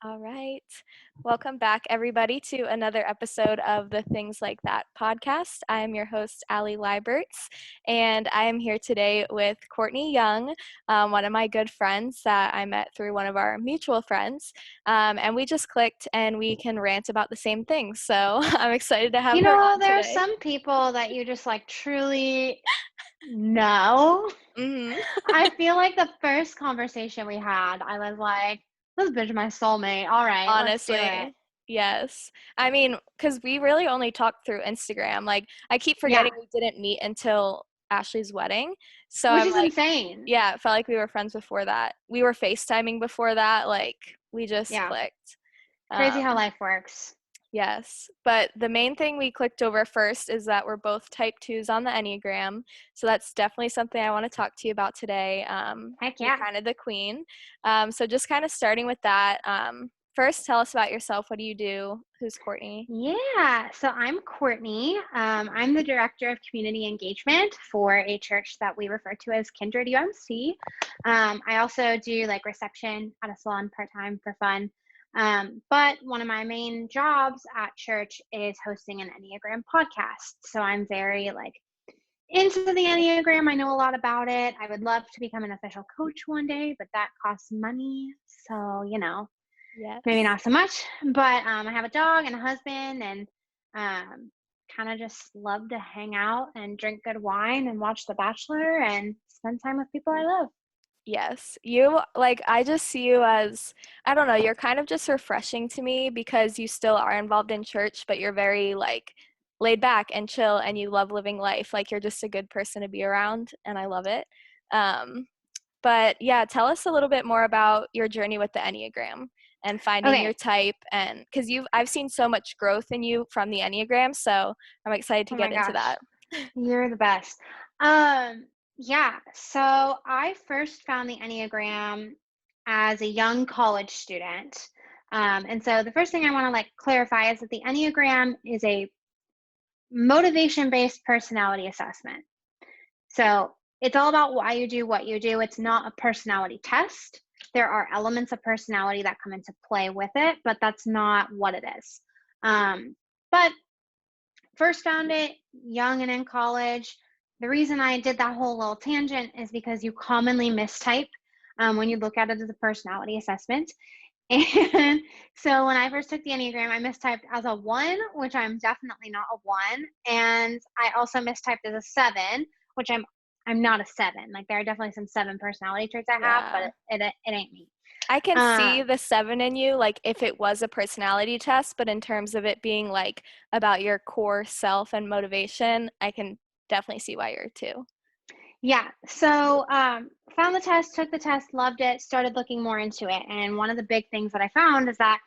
All right. Welcome back, everybody, to another episode of the Things Like That podcast. I am your host, Allie Leiberts, and I am here today with Courtney Young, one of my good friends that I met through one of our mutual friends. And we just clicked and we can rant about the same things. So I'm excited to have You her know, on there are today. some people that you just like truly know. Mm-hmm. I feel like the first conversation we had, I was like, this bitch is my soulmate. All right, let's do it. Honestly, yes. I mean, because we really only talked through Instagram. Like, I keep Yeah, forgetting we didn't meet until Ashley's wedding. So which I'm is like, insane. yeah, it felt like we were friends before that. We were FaceTiming before that. Like, we just Yeah, clicked. crazy how Um, life works. yes. But the main thing we clicked over first is that we're both type 2s on the Enneagram. So that's definitely something I want to talk to you about today. Heck You're yeah. kind of the queen. So just kind of starting with that. First, tell us about yourself. What do you do? Who's Courtney? Yeah, so I'm Courtney. I'm the director of community engagement for a church that we refer to as Kindred UMC. I also do like reception at a salon part-time for fun. But one of my main jobs at church is hosting an Enneagram podcast. So I'm very like into the Enneagram. I know a lot about it. I would love to become an official coach one day, but that costs money. So, maybe Yes. not so much, but I have a dog and a husband, and kind of just love to hang out and drink good wine and watch The Bachelor and spend time with people I love. Yes. You, like, I just see you as, I don't know, you're kind of just refreshing to me because you still are involved in church, but you're very, like, laid back and chill and you love living life. Like, you're just a good person to be around, and I love it. Um, but yeah, tell us a little bit more about your journey with the Enneagram and finding your Okay. type, and because I've seen so much growth in you from the Enneagram, so I'm excited to Oh get my into gosh, that. you're the best. Yeah. So I first found the Enneagram as a young college student. And so the first thing I want to like clarify is that the Enneagram is a motivation-based personality assessment. So it's all about why you do what you do. It's not a personality test. There are elements of personality that come into play with it, but that's not what it is. But first found it young and in college. The reason I did that whole little tangent is because you commonly mistype when you look at it as a personality assessment. And so when I first took the Enneagram, I mistyped as a 1, which I'm definitely not a 1. And I also mistyped as a 7, which I'm not a 7. Like there are definitely some 7 personality traits I have, but Yeah. it ain't me. I can see Um, the 7 in you, like if it was a personality test, but in terms of it being like about your core self and motivation, I can definitely see why you're a 2. yeah. So found the test, took the test, loved it, started looking more into it. And one of the big things that I found is that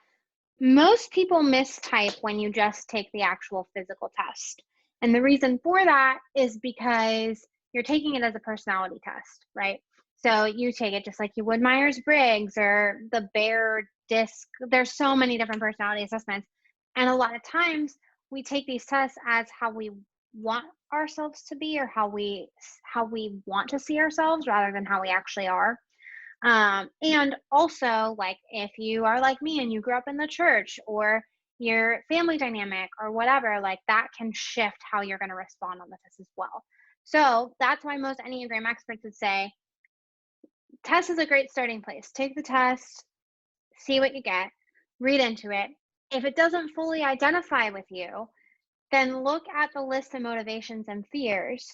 most people mistype when you just take the actual physical test. And the reason for that is because you're taking it as a personality test, right? So you take it just like you would Myers-Briggs or the Bayer disc. There's so many different personality assessments. And a lot of times we take these tests as how we want ourselves to be or how we want to see ourselves rather than how we actually are. And also, like, if you are like me and you grew up in the church or your family dynamic or whatever, like that can shift how you're going to respond on the test as well. So that's why most Enneagram experts would say test is a great starting place. Take the test, see what you get, read into it. If it doesn't fully identify with you, then look at the list of motivations and fears,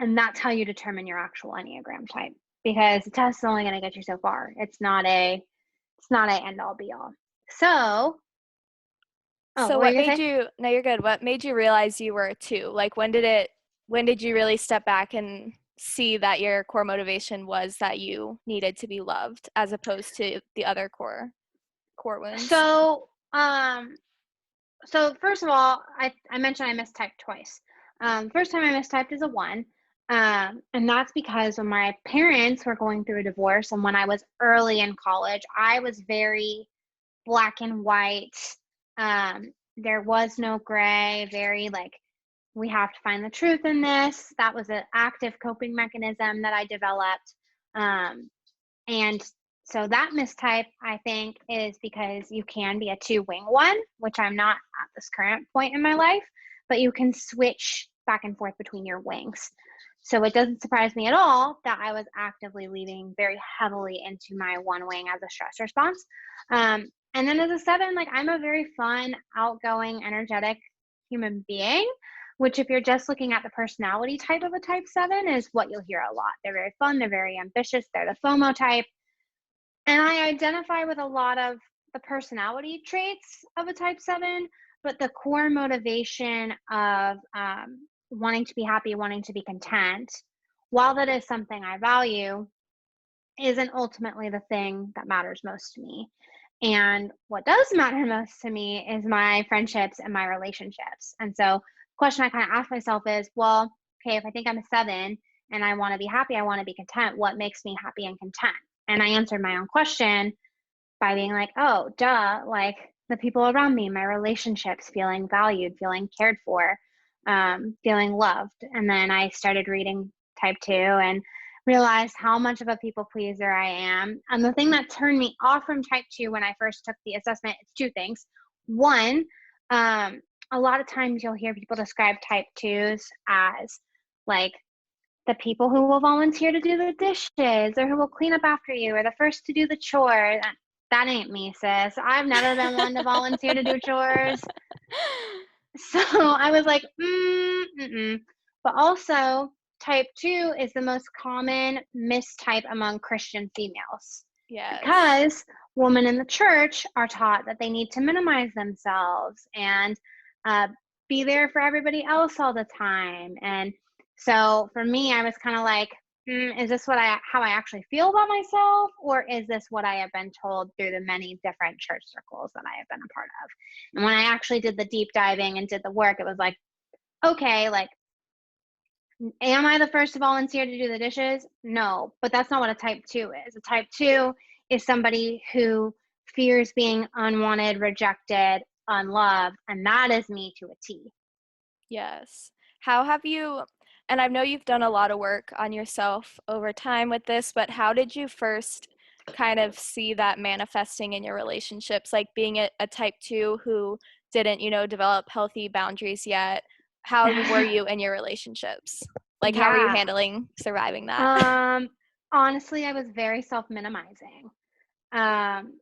and that's how you determine your actual Enneagram type. Because the test is only going to get you so far. It's not a end all be all. So, So what were what you gonna made say? you, no, you're good. What made you realize you were a 2? Like when did you really step back and see that your core motivation was that you needed to be loved as opposed to the other core wounds? So, so first of all, I mentioned I mistyped twice. First time I mistyped is a 1. And that's because when my parents were going through a divorce and when I was early in college, I was very black and white. There was no gray, very like, we have to find the truth in this. That was an active coping mechanism that I developed. And So that mistype, I think, is because you can be a two-wing one, which I'm not at this current point in my life, but you can switch back and forth between your wings. So it doesn't surprise me at all that I was actively leaning very heavily into my one wing as a stress response. And then as a 7, like, I'm a very fun, outgoing, energetic human being, which if you're just looking at the personality type of a type 7 is what you'll hear a lot. They're very fun, they're very ambitious, they're the FOMO type. And I identify with a lot of the personality traits of a type 7, but the core motivation of wanting to be happy, wanting to be content, while that is something I value, isn't ultimately the thing that matters most to me. And what does matter most to me is my friendships and my relationships. And so the question I kind of ask myself is, well, okay, if I think I'm a 7 and I want to be happy, I want to be content, what makes me happy and content? And I answered my own question by being like, oh, duh, like the people around me, my relationships, feeling valued, feeling cared for, feeling loved. And then I started reading type 2 and realized how much of a people pleaser I am. And the thing that turned me off from type 2 when I first took the assessment, it's two things. One, a lot of times you'll hear people describe type 2s as like the people who will volunteer to do the dishes or who will clean up after you or the first to do the chores. That ain't me, sis. I've never been one to volunteer to do chores. So I was like, mm-mm. But also, type 2 is the most common mistype among Christian females Yes. because women in the church are taught that they need to minimize themselves and be there for everybody else all the time. And so for me, I was kind of like, is this how I actually feel about myself, or is this what I have been told through the many different church circles that I have been a part of? And when I actually did the deep diving and did the work, it was like, okay, like, am I the first to volunteer to do the dishes? No, but that's not what a type 2 is. A type 2 is somebody who fears being unwanted, rejected, unloved, and that is me to a T. Yes. How have you, and I know you've done a lot of work on yourself over time with this, but how did you first kind of see that manifesting in your relationships, like being a type 2 who didn't, develop healthy boundaries yet? How were you in your relationships? Like, how were you Yeah. handling surviving that? Honestly, I was very self-minimizing. Um,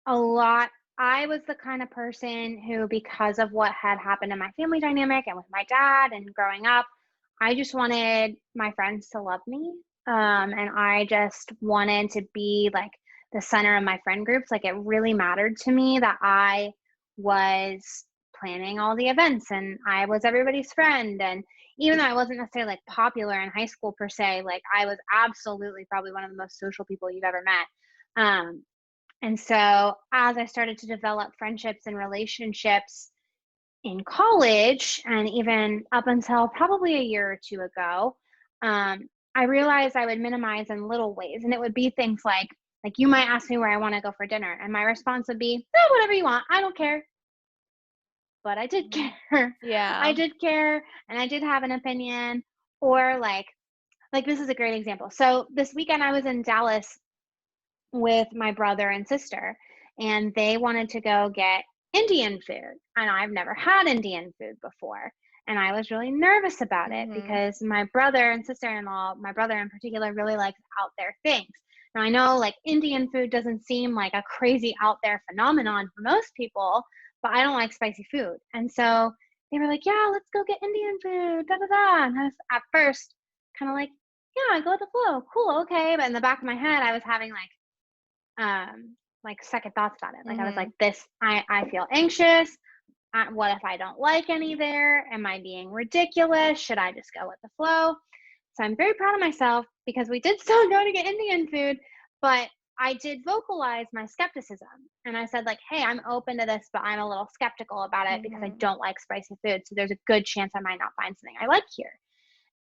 a lot. I was the kind of person who, because of what had happened in my family dynamic and with my dad and growing up, I just wanted my friends to love me. And I just wanted to be like the center of my friend groups. Like, it really mattered to me that I was planning all the events and I was everybody's friend. And even though I wasn't necessarily like popular in high school per se, like I was absolutely probably one of the most social people you've ever met. And so as I started to develop friendships and relationships in college, and even up until probably a year or two ago, I realized I would minimize in little ways. And it would be things like you might ask me where I want to go for dinner. And my response would be, oh, whatever you want. I don't care. But I did care. I Yeah. did care and I did have an opinion. Or like this is a great example. So this weekend I was in Dallas with my brother and sister, and they wanted to go get Indian food. And I've never had Indian food before. And I was really nervous about it Mhm. because my brother and sister-in-law, my brother in particular, really likes out there things. Now I know like Indian food doesn't seem like a crazy out there phenomenon for most people, but I don't like spicy food. And so they were like, yeah, let's go get Indian food, da da da. And I was at first kind of like, yeah, go with the flow. Cool, okay. But in the back of my head, I was having like second thoughts about it. Like I was like, Mhm. I feel anxious. What if I don't like any there? Am I being ridiculous? Should I just go with the flow? So I'm very proud of myself because we did still go to get Indian food, but I did vocalize my skepticism. And I said, like, hey, I'm open to this, but I'm a little skeptical about it because I Mhm. don't like spicy food. So there's a good chance I might not find something I like here.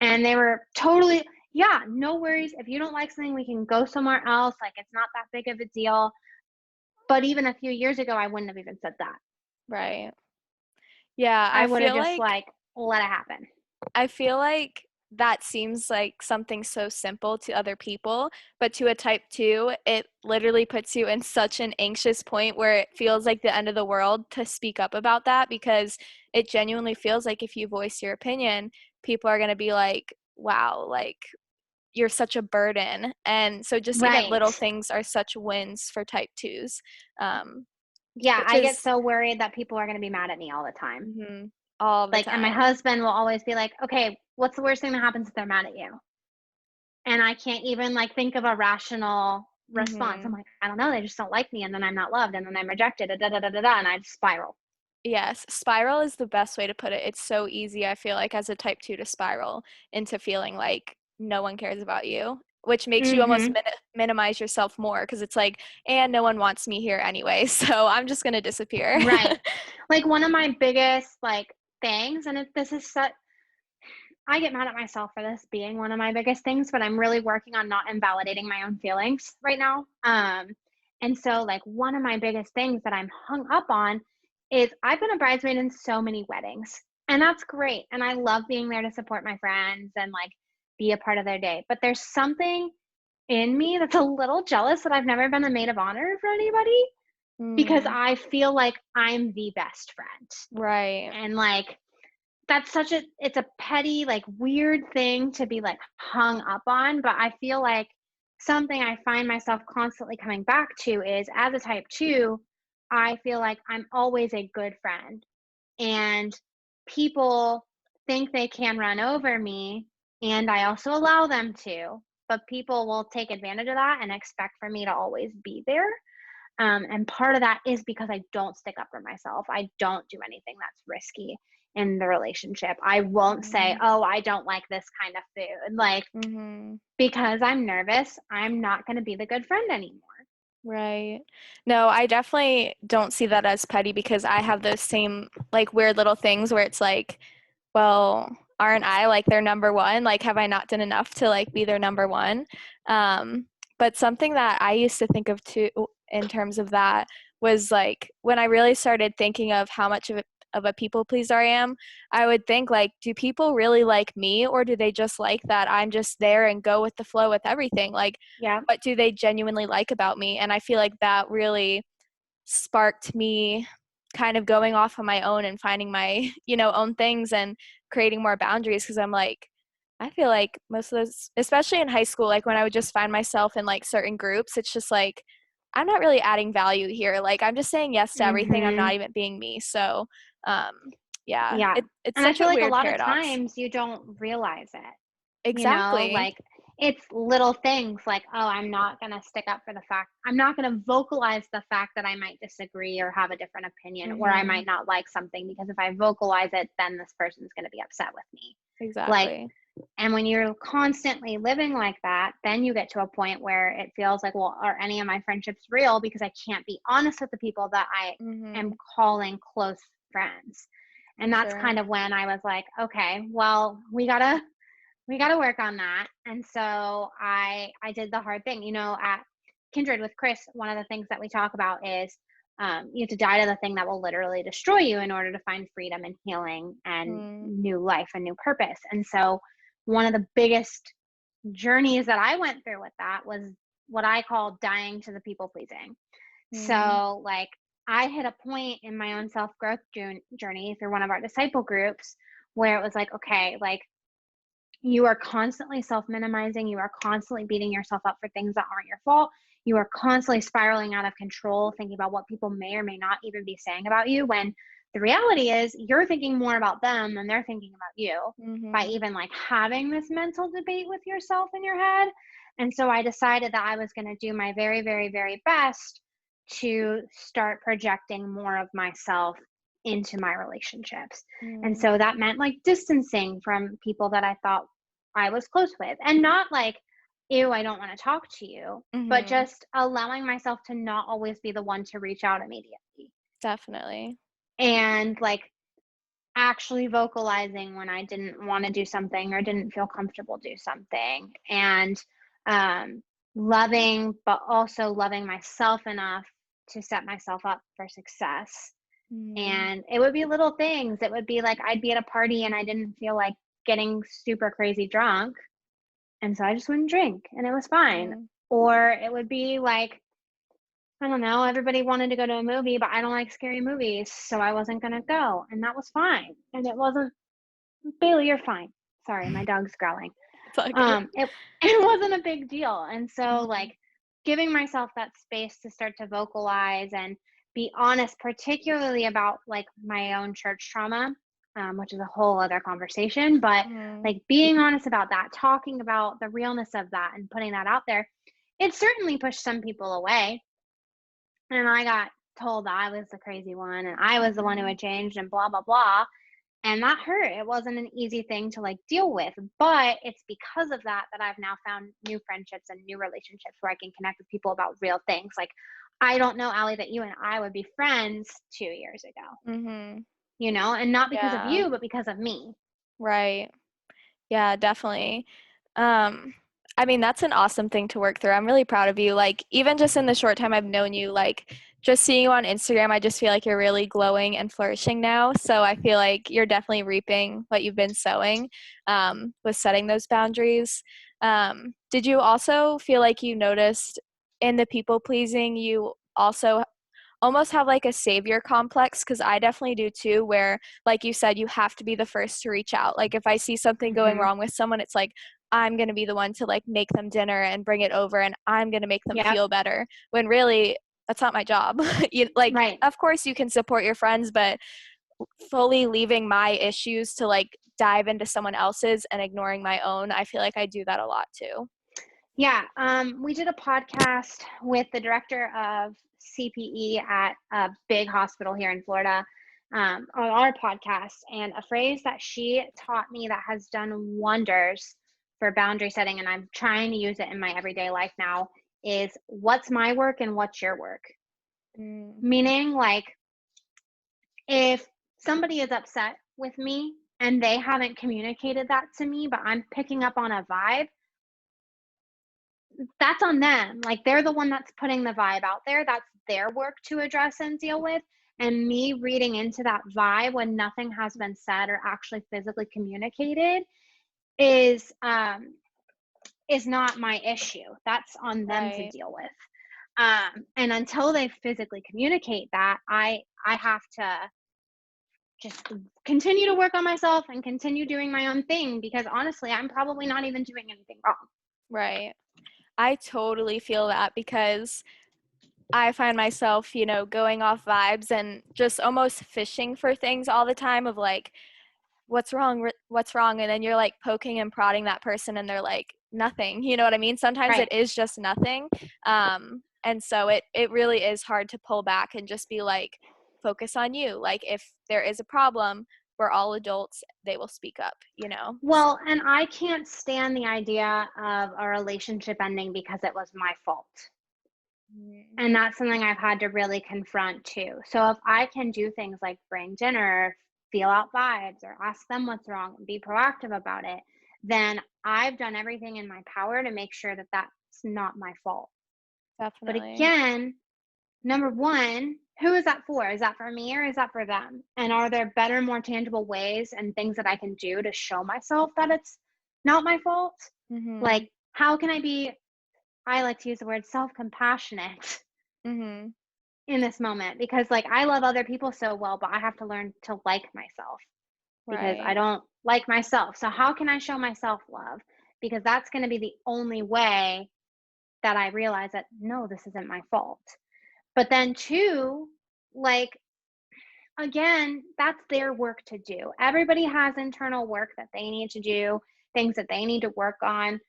And they were totally, yeah, no worries. If you don't like something, we can go somewhere else. Like, it's not that big of a deal. But even a few years ago, I wouldn't have even said that. Right. Yeah, I would have just like let it happen. I feel like that seems like something so simple to other people, but to a type 2, it literally puts you in such an anxious point where it feels like the end of the world to speak up about that, because it genuinely feels like if you voice your opinion, people are going to be like, wow, like you're such a burden. And so just even Right. little things are such wins for type 2s, Yeah, which I get is so worried that people are going to be mad at me all the time. mhm, all the Like, and my time. husband will always be like, "Okay, what's the worst thing that happens if they're mad at you?" And I can't even like think of a rational response. I'm Mhm. like, I don't know, they just don't like me, and then I'm not loved, and then I'm rejected, da da da da da, and I just spiral. Yes, spiral is the best way to put it. It's so easy, I feel like, as a type 2 to spiral into feeling like no one cares about you, which makes you almost Mhm. minimize yourself more because it's like, and no one wants me here anyway, so I'm just gonna disappear. Right. Like one of my biggest like things, and this is such, I get mad at myself for this being one of my biggest things, but I'm really working on not invalidating my own feelings right now. And so like one of my biggest things that I'm hung up on is I've been a bridesmaid in so many weddings, and that's great. And I love being there to support my friends and like be a part of their day. But there's something in me that's a little jealous that I've never been a maid of honor for anybody because Mm, I feel like I'm the best friend. right. And like that's such a, it's a petty, like weird thing to be like hung up on, but I feel like something I find myself constantly coming back to is as a type 2, I feel like I'm always a good friend. And people think they can run over me, and I also allow them to, but people will take advantage of that and expect for me to always be there. And part of that is because I don't stick up for myself. I don't do anything that's risky in the relationship. I won't say, Mm, oh, I don't like this kind of food. Like, mhm. because I'm nervous, I'm not going to be the good friend anymore. Right. No, I definitely don't see that as petty because I have those same like weird little things where it's like, well, aren't I like their number one? Like, have I not done enough to like be their number one? But something that I used to think of too in terms of that was like when I really started thinking of how much of a people pleaser I am, I would think like, do people really like me or do they just like that I'm just there and go with the flow with everything? Like, Yeah. what do they genuinely like about me? And I feel like that really sparked me kind of going off on my own and finding my, own things and creating more boundaries because I'm like, I feel like most of those, especially in high school, like when I would just find myself in like certain groups, it's just like, I'm not really adding value here. Like I'm just saying yes to everything. I'm Hmm. not even being me. So, um, yeah, Yeah. it's And I such feel a like a weird lot of paradox. times you don't realize it. Exactly. Like it's little things like, oh, I'm not going to stick up for the fact, I'm not going to vocalize the fact that I might disagree or have a different opinion, or I Hmm. might not like something, because if I vocalize it, then this person's going to be upset with me. Like, Exactly. and when you're constantly living like that, then you get to a point where it feels like, well, are any of my friendships real? Because I can't be honest with the people that I am Hmm. calling close friends. For And that's sure. kind of when I was like, okay, well, we gotta work on that. And so I did the hard thing. At Kindred with Chris, one of the things that we talk about is you have to die to the thing that will literally destroy you in order to find freedom and healing and Mm, new life and new purpose. And so one of the biggest journeys that I went through with that was what I call dying to the people pleasing. mm, So like I hit a point in my own self growth journey through one of our disciple groups where it was like, okay, like you are constantly self-minimizing, you are constantly beating yourself up for things that aren't your fault, you are constantly spiraling out of control thinking about what people may or may not even be saying about you, when the reality is you're thinking more about them than they're thinking about you, by mhm, even like having this mental debate with yourself in your head. And so I decided that I was going to do my very, very, very best to start projecting more of myself into my relationships. And mm, so that meant like distancing from people that I thought I was close with, and not like, ew, I don't want to talk to you, but mhm, just allowing myself to not always be the one to reach out immediately. definitely. And like actually vocalizing when I didn't want to do something or didn't feel comfortable do something. And um, loving, but also loving myself enough to set myself up for success. Mm, And it would be little things. It would be like I'd be at a party and I didn't feel like getting super crazy drunk. And so I just wouldn't drink and it was fine. Mm. Or it would be like, I don't know, everybody wanted to go to a movie, but I don't like scary movies, so I wasn't gonna go. And that was fine. And it wasn't, Bailey, you're fine. Sorry, my dog's growling. It's all good. It it wasn't a big deal. And so Mhm. like giving myself that space to start to vocalize and be honest, particularly about like my own church trauma, which is a whole other conversation, but Mhm. like being honest about that, talking about the realness of that and putting that out there, it certainly pushed some people away. And I got told that I was the crazy one and I was the one who Mhm. had changed and blah, blah, blah. And that hurt. It wasn't an easy thing to like deal with. But it's because of that that I've now found new friendships and new relationships where I can connect with people about real things. Like, I don't know, Allie, that you and I would be friends 2 years ago, Mhm. and not because of Yeah. you, but because of me. Right. Yeah, definitely. Um, I mean, that's an awesome thing to work through. I'm really proud of you. Like, even just in the short time I've known you, like, just seeing you on Instagram, I just feel like you're really glowing and flourishing now. So I feel like you're definitely reaping what you've been sowing, with setting those boundaries. Did you also feel like you noticed in the people pleasing, you also almost have like a savior complex? Because I definitely do too, where like you said, you have to be the first to reach out. Like if I see something going Hmm. wrong with someone, it's like I'm going to be the one to like make them dinner and bring it over, and I'm going to make them Yep. feel better, when really that's not my job. Like Right. of course you can support your friends, but fully leaving my issues to like dive into someone else's and ignoring my own, I feel like I do that a lot too. Yeah. We did a podcast with the director of CPE at a big hospital here in Florida, on our podcast. And a phrase that she taught me that has done wonders for boundary setting, and I'm trying to use it in my everyday life now, is what's my work and what's your work? Mm, Meaning, like, if somebody is upset with me and they haven't communicated that to me, but I'm picking up on a vibe, that's on them. Like, they're the one that's putting the vibe out there. That's their work to address and deal with. And me reading into that vibe when nothing has been said or actually physically communicated is not my issue. That's on them to right. deal with. And until they physically communicate that, I have to just continue to work on myself and continue doing my own thing, because honestly, I'm probably not even doing anything wrong. Right. I totally feel that, because I find myself, going off vibes and just almost fishing for things all the time of like, what's wrong? What's wrong? And then you're like poking and prodding that person and they're like, nothing. You know what I mean? Sometimes it Right. is just nothing. And so it really is hard to pull back and just be like, focus on you. Like if there is a problem, we're all adults, they will speak up. So, Well, and I can't stand the idea of a relationship ending because it was my fault. mm, And that's something I've had to really confront too. So if I can do things like bring dinner, feel out vibes, or ask them what's wrong and be proactive about it, then I've done everything in my power to make sure that that's not my fault. But definitely. again, number one, who is that for? Is that for me or is that for them? And are there better, more tangible ways and things that I can do to show myself that it's not my fault? Mhm. Like, how can I be, I like to use the word self compassionate Mhm. in this moment? Because, like, I love other people so well, but I have to learn to like myself because I Right. don't like myself. So, how can I show myself love? Because that's going to be the only way that I realize that no, this isn't my fault. But then, two, like, again, that's their work to do. Everybody has internal work that they need to do, things that they need to work on,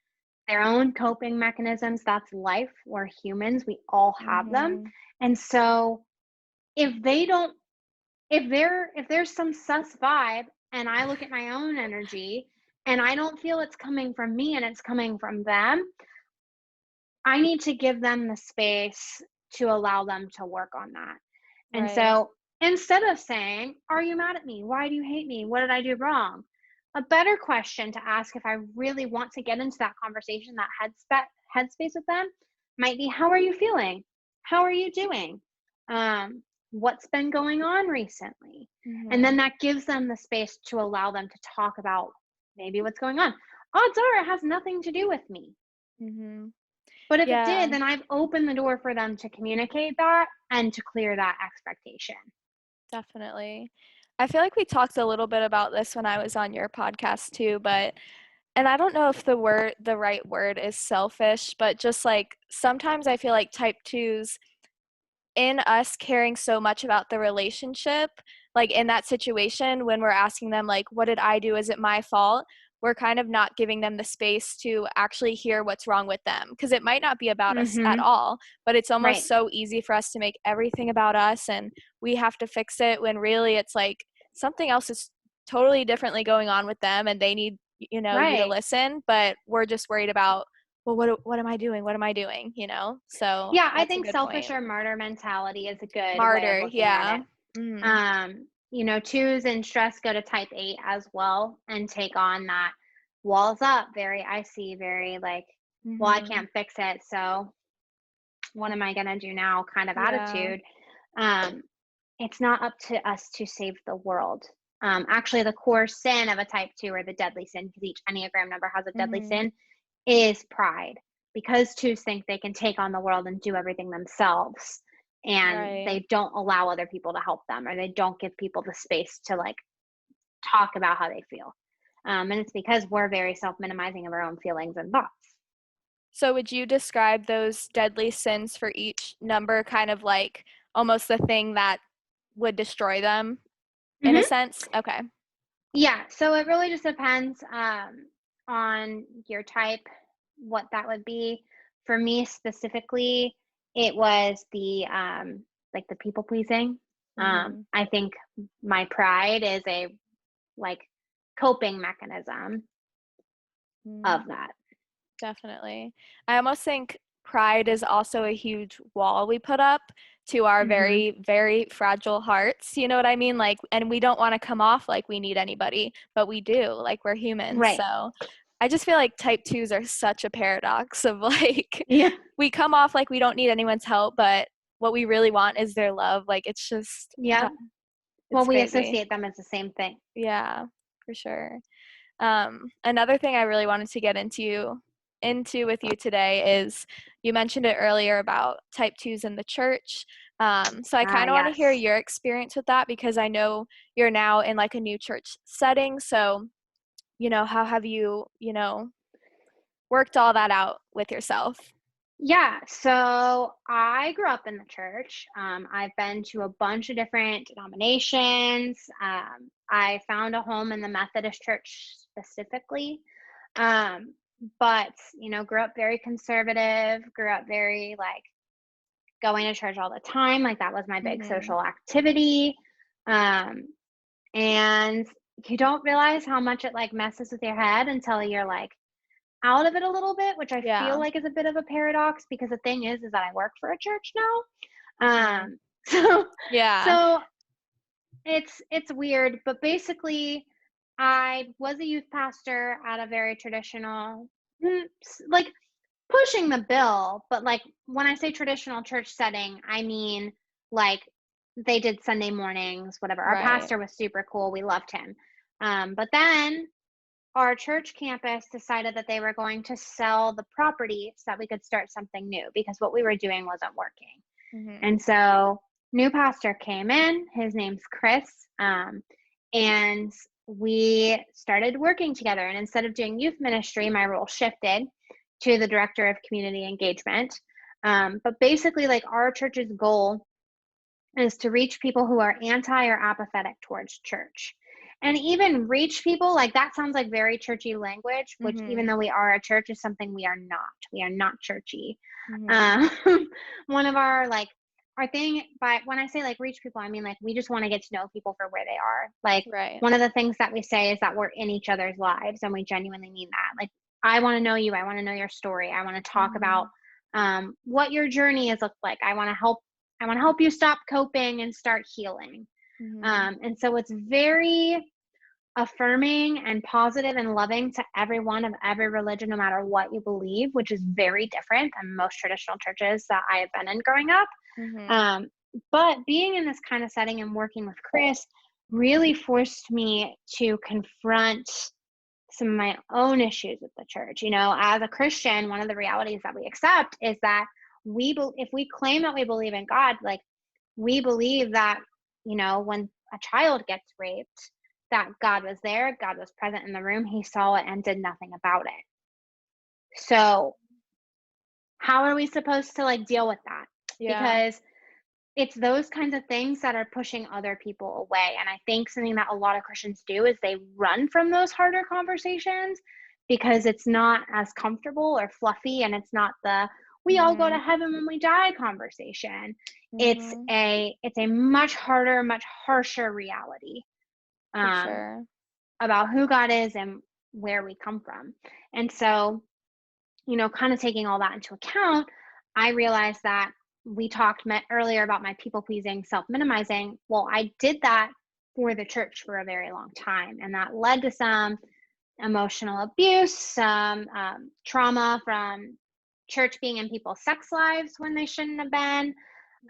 their own coping mechanisms. That's life. We're humans. We all have them. Mhm. And so if they don't, if there's some sus vibe and I look at my own energy and I don't feel it's coming from me and it's coming from them, I need to give them the space to allow them to work on that. And Right. so instead of saying, are you mad at me? Why do you hate me? What did I do wrong? A better question to ask if I really want to get into that conversation, that headspace with them, might be, how are you feeling? How are you doing? What's been going on recently? And then Mhm. that gives them the space to allow them to talk about maybe what's going on. Odds are it has nothing to do with me. Mhm. But if it Yeah, did, then I've opened the door for them to communicate that and to clear that expectation. definitely. I feel like we talked a little bit about this when I was on your podcast too, but and I don't know if the right word is selfish, but just like sometimes I feel like type 2s in us caring so much about the relationship, like in that situation when we're asking them like, what did I do? Is it my fault? We're kind of not giving them the space to actually hear what's wrong with them because it might not be about us at Mhm. all, but it's almost Right. so easy for us to make everything about us and we have to fix it when really it's like something else is totally differently going on with them and they need, you to Right. listen, but we're just worried about, well, what am I doing? What am I doing? So Yeah, I that's a think good selfish point. or martyr mentality is a good way of Martyr, looking at yeah. it. Mhm. Twos and stress go to type 8 as well and take on that walls up, very icy, very like, well, I Mhm. can't fix it. So what am I going to do now kind of Yeah. attitude. Um, it's not up to us to save the world. Actually, the core sin of a type 2 or the deadly sin, because each Enneagram number has a deadly Mhm. sin, is pride. Because twos think they can take on the world and do everything themselves. And Right. they don't allow other people to help them, or they don't give people the space to like talk about how they feel. And it's because we're very self minimizing of our own feelings and thoughts. So would you describe those deadly sins for each number kind of like almost the thing that would destroy them in a Hmm. sense? Okay. Yeah, so it really just depends on your type, what that would be. For me specifically, it was the like the people pleasing. Mhm. I think my pride is a like coping mechanism Mm, of that. definitely. I almost think pride is also a huge wall we put up to our Hmm. very, very fragile hearts. You know what I mean? Like, and we don't want to come off like we need anybody, but we do. Like, we're humans. Right. So I just feel like type 2s are such a paradox of like, Yeah. we come off like we don't need anyone's help, but what we really want is their love. Like, it's just, Yeah. Well, it's we crazy. associate them as the same thing. Yeah, for sure. Another thing I really wanted to get into with you today is you mentioned it earlier about type 2s in the church. So I Ah, kind of want to hear yes. your experience with that because I know you're now in like a new church setting. So, how have you worked all that out with yourself? Yeah, so I grew up in the church. I've been to a bunch of different denominations. I found a home in the Methodist church specifically. Um, but, grew up very conservative, grew up very like going to church all the time. Like that was my big Hmm. social activity. Um, and you don't realize how much it like messes with your head until you're like, out of it a little bit, which I feel Yeah. like is a bit of a paradox because the thing is that I work for a church now. Hmm. So Yeah. so it's weird, but basically I was a youth pastor at a very traditional like pushing the bill, but like when I say traditional church setting, I mean like they did Sunday mornings, whatever. Our Right. pastor was super cool. We loved him. But then our church campus decided that they were going to sell the property so that we could start something new because what we were doing wasn't working. Hmm. And so, new pastor came in. His name's Chris, and we started working together. And instead of doing youth ministry, my role shifted to the director of community engagement. But basically, like our church's goal is to reach people who are anti or apathetic towards church. And even reach people, like that sounds like very churchy language, which even Hmm. though we are a church is something we are not. We are not churchy. Hmm. Um, one of our like our thing by when I say like reach people, I mean like we just want to get to know people for where they are. Like Right. one of the things that we say is that we're in each other's lives and we genuinely mean that. Like I want to know you, I want to know your story. I want to talk about Hmm. what your journey has looked like. I want to help you stop coping and start healing. Hmm. And so it's very affirming and positive and loving to everyone of every religion, no matter what you believe, which is very different than most traditional churches that I have been in growing up. Hmm. Um, but being in this kind of setting and working with Chris really forced me to confront some of my own issues with the church. As a Christian, one of the realities that we accept is that if we claim that we believe in God, like we believe that, when a child gets raped, that God was there, God was present in the room, he saw it and did nothing about it. So how are we supposed to like deal with that? Yeah. Because it's those kinds of things that are pushing other people away. And I think something that a lot of Christians do is they run from those harder conversations because it's not as comfortable or fluffy, and it's not the we all go to Mhm. heaven when we die conversation. It's Mhm. a much harder, much harsher reality For um, sure. about who God is and where we come from. And so, kind of taking all that into account, I realized that we talked earlier about my people pleasing, self minimizing. Well, I did that for the church for a very long time, and that led to some emotional abuse, some trauma from church being in people's sex lives when they shouldn't have been,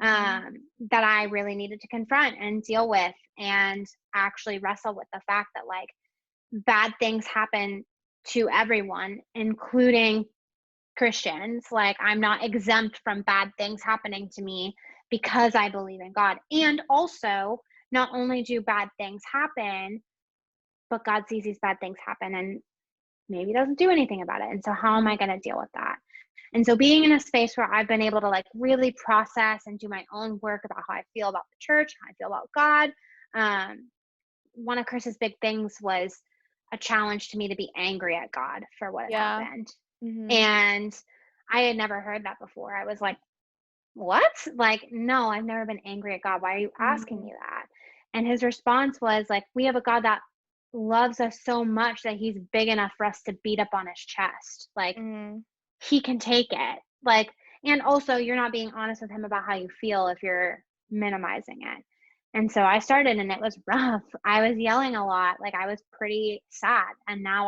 Mhm. that I really needed to confront and deal with, and actually wrestle with the fact that like bad things happen to everyone, including Christians. Like, I'm not exempt from bad things happening to me because I believe in God. And also, not only do bad things happen, but God sees these bad things happen and maybe doesn't do anything about it. And so, how am I Mhm. going to deal with that? And so, being in a space where I've been able to like really process and do my own work about how I feel about the church, how I feel about God. One of Chris's big things was a challenge to me to be angry at God for what had Yeah. happened. Mhm. And I had never heard that before. I was like, what? Like, no, I've never been angry at God. Why are you asking Mhm. me that? And his response was like, we have a God that loves us so much that he's big enough for us to beat up on his chest. Like, Mhm. he can take it. Like, and also you're not being honest with him about how you feel if you're minimizing it. And so I started, and it was rough. I was yelling a lot. Like, I was pretty sad. And now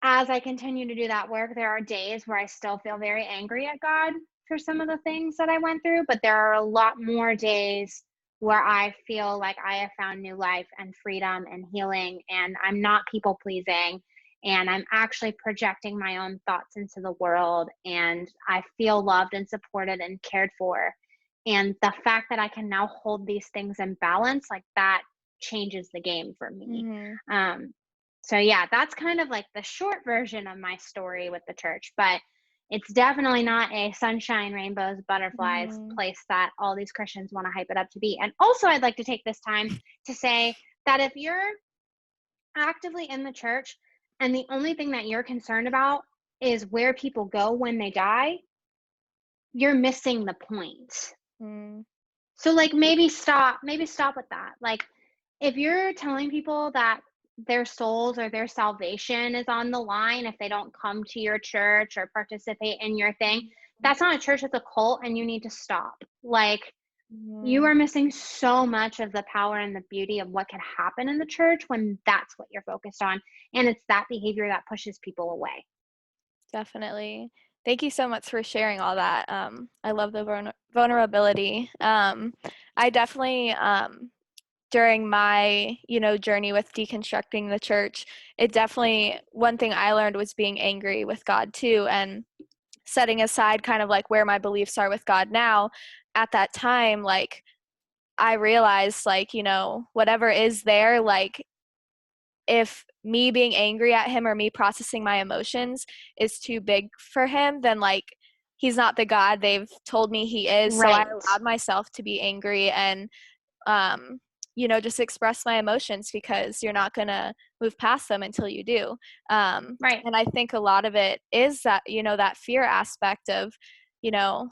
as I continue to do that work, there are days where I still feel very angry at God for some of the things that I went through, but there are a lot more days where I feel like I have found new life and freedom and healing, and I'm not people pleasing, and I'm actually projecting my own thoughts into the world, and I feel loved and supported and cared for. And the fact that I can now hold these things in balance, like that changes the game for me. Mhm. Um, so yeah, that's kind of like the short version of my story with the church, but it's definitely not a sunshine, rainbows, butterflies Mhm. place that all these Christians want to hype it up to be. And also, I'd like to take this time to say that if you're actively in the church and the only thing that you're concerned about is where people go when they die, you're missing the point. Mhm. So like maybe stop with that. Like, if you're telling people that their souls or their salvation is on the line if they don't come to your church or participate in your thing, that's not a church, it's a cult, and you need to stop. Like, you Mhm. are missing so much of the power and the beauty of what can happen in the church when that's what you're focused on. And it's that behavior that pushes people away. Definitely. Thank you so much for sharing all that. I love the vulnerability. I definitely, during my, journey with deconstructing the church, it definitely, one thing I learned was being angry with God too, and setting aside kind of like where my beliefs are with God now. At that time, like, I realized, like, whatever is there, like, if me being angry at him or me processing my emotions is too big for him, then like he's not the God they've told me he is. So I Right. allowed myself to be angry and um, just express my emotions because you're not gonna move past them until you do. Right. And I think a lot of it is that, that fear aspect of, you know,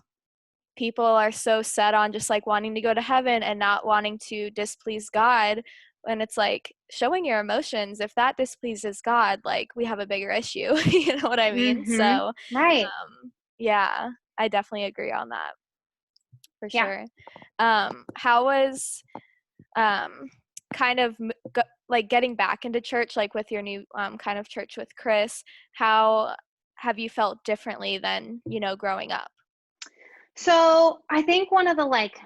people are so set on just like wanting to go to heaven and not wanting to displease God. And it's like showing your emotions, if that displeases God, like we have a bigger issue. You know what I mean? Mhm. So, Right. yeah, I definitely agree on that for Yeah. sure. How was um, kind of like getting back into church, like with your new kind of church with Chris? How have you felt differently than, growing up? So, I think one of the like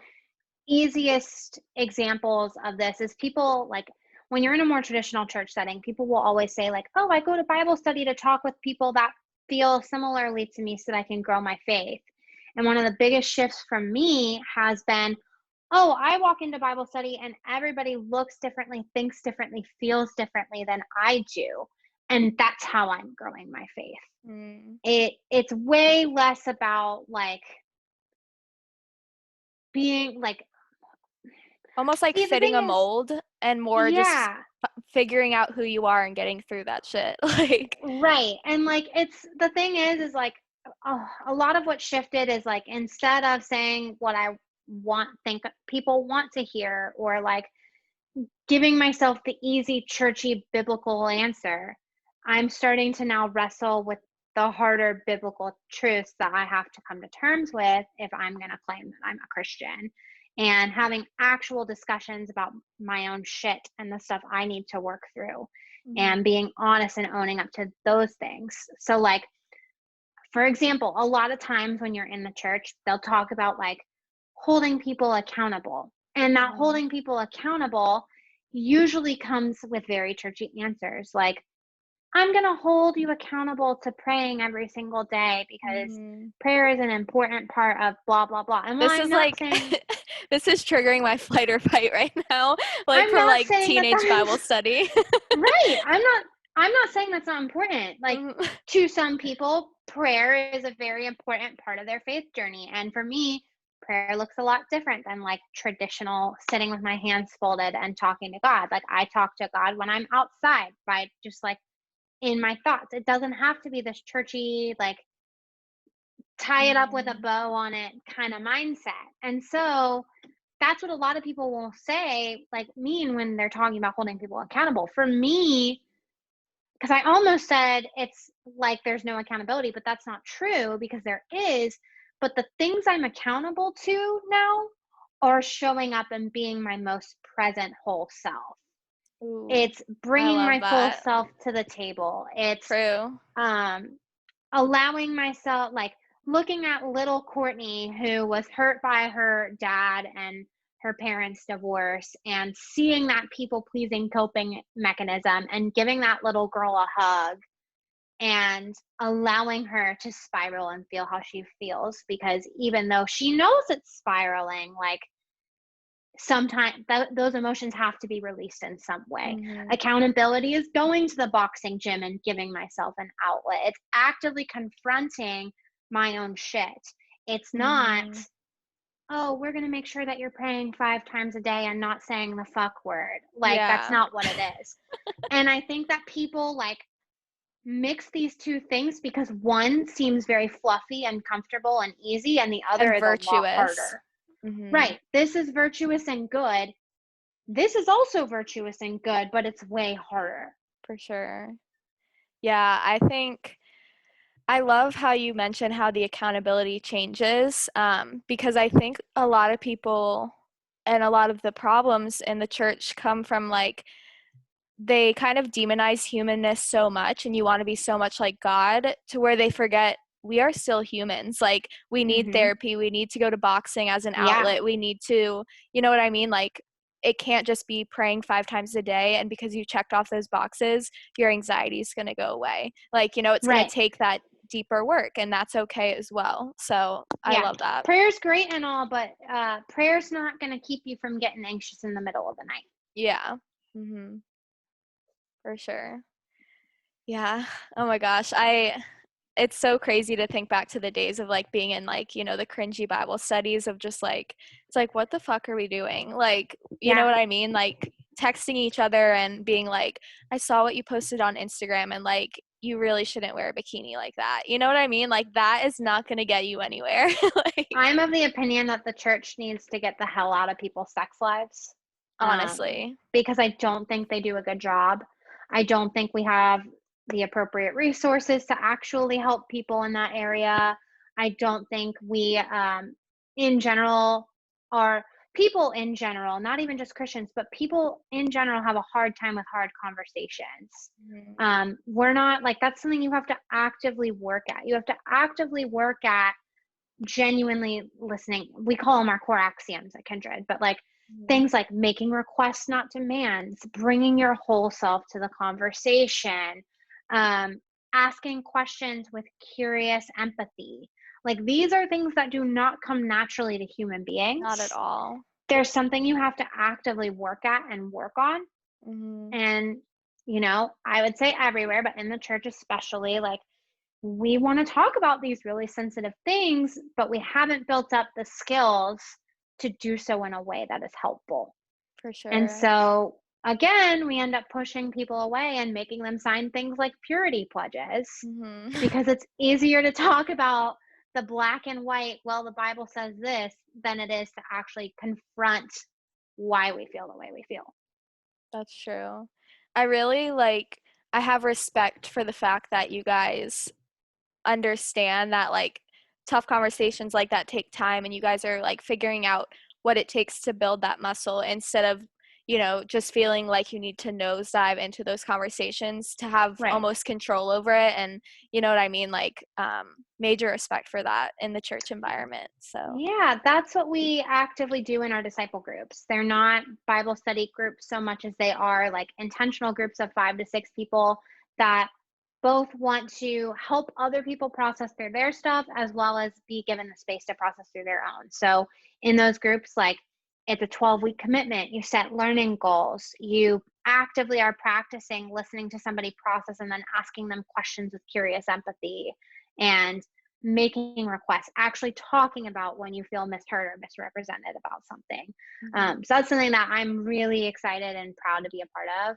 easiest examples of this is people like when you're in a more traditional church setting, people will always say like, oh, I go to Bible study to talk with people that feel similarly to me so that I can grow my faith. And one of the biggest shifts from me has been, oh, I walk into Bible study and everybody looks differently, thinks differently, feels differently than I do. And that's how I'm growing my faith. Mm. It's way less about like being like, Almost like see, the fitting thing a is, mold and more just yeah, figuring out who you are and getting through that shit. Like, right. And like, it's the thing is like, a lot of what shifted is like, instead of saying what I think people want to hear, or like giving myself the easy, churchy, biblical answer, I'm starting to now wrestle with the harder biblical truths that I have to come to terms with if I'm going to claim that I'm a Christian, and having actual discussions about my own shit and the stuff I need to work through, and being honest and owning up to those things. So, like, for example, a lot of times when you're in the church, they'll talk about like holding people accountable. And that holding people accountable usually comes with very churchy answers like, I'm going to hold you accountable to praying every single day because mm-hmm. prayer is an important part of blah, blah, blah. And while This I'm is not like, saying, this is triggering my flight or fight right now, like I'm from not like saying that teenage Bible that's study. right. I'm not saying that's not important. Like, Mhm. to some people, prayer is a very important part of their faith journey. And for me, prayer looks a lot different than like traditional sitting with my hands folded and talking to God. Like, I talk to God when I'm outside, right? Just like in my thoughts. It doesn't have to be this churchy, like tie it up with a Mm. bow on it kind of mindset. And so that's what a lot of people will say, like, mean when they're talking about holding people accountable. For me, because I almost said it's like there's no accountability, but that's not true because there is. But the things I'm accountable to now are showing up and being my most present whole self. Ooh, It's I bringing love my full that. self to the table. It's True. um, allowing myself, like looking at little Courtney who was hurt by her dad and her parents' divorce, and seeing that people pleasing coping mechanism and giving that little girl a hug and allowing her to spiral and feel how she feels, because even though she knows it's spiraling, like sometimes those emotions have to be released in some way. Mm-hmm. Accountability is going to the boxing gym and giving myself an outlet. It's actively confronting my own shit. It's not, Mm-hmm. oh, we're going to make sure that you're praying 5 times a day and not saying the fuck word. Like, that's Yeah. not what it is. And I think that people like mix these two things because one seems very fluffy and comfortable and easy, and the other And is a lot virtuous. harder. Mm-hmm. Right. This is virtuous and good. This is also virtuous and good, but it's way harder. For sure. Yeah, I think I love how you mentioned how the accountability changes, because I think a lot of people and a lot of the problems in the church come from like they kind of demonize humanness so much and you want to be so much like God to where they forget we are still humans. Like we need Mhm. therapy, we need to go to boxing as an Yeah. outlet, we need to, you know what I mean? Like it can't just be praying 5 times a day and because you checked off those boxes, your anxiety is going to go away. Like, you know, it's going to Right. take that deeper work and that's okay as well. So I Yeah. love that. Prayer's great and all, but prayer's not going to keep you from getting anxious in the middle of the night. Yeah. Mhm. For sure. Yeah. Oh my gosh. It's so crazy to think back to the days of like being in like, you know, the cringy Bible studies of just like, it's like, what the fuck are we doing? Like, you know Yeah. what I mean? Like texting each other and being like, I saw what you posted on Instagram and like, you really shouldn't wear a bikini like that. You know what I mean? Like that is not going to get you anywhere. Like, I'm of the opinion that the church needs to get the hell out of people's sex lives, honestly. because I don't think they do a good job. I don't think we have the appropriate resources to actually help people in that area. I don't think we, in general, are people in general, not even just Christians, but people in general have a hard time with hard conversations. Mhm. We're not like, that's something you have to actively work at. You have to actively work at genuinely listening. We call them our core axioms at Kindred, but like Things like making requests, not demands, bringing your whole self to the conversation, asking questions with curious empathy. Like, these are things that do not come naturally to human Not at beings. all. There's something you have to actively work at and work on. Mhm. And, I would say everywhere, but in the church especially, like, we want to talk about these really sensitive things, but we haven't built up the skills to do so in a way that is helpful. For And sure. so, again, we end up pushing people away and making them sign things like purity pledges Mhm. because it's easier to talk about the black and white, well, the Bible says this, than it is to actually confront why we feel the way we feel. That's true. I really I have respect for the fact that you guys understand that tough conversations like that take time, and you guys are figuring out what it takes to build that muscle instead of just feeling like you need to nosedive into those conversations to have Right. almost control over it. And you know what I mean, major respect for that in the church environment. So Yeah, that's what we actively do in our disciple groups. They're not Bible study groups so much as they are like intentional groups of 5 to 6 people that both want to help other people process through their stuff as well as be given the space to process through their own. So in those groups, like, it's a 12-week commitment. You set learning goals. You actively are practicing listening to somebody process and then asking them questions with curious empathy and making requests, actually talking about when you feel misheard or misrepresented about something. mhm, So that's something that I'm really excited and proud to be a part of.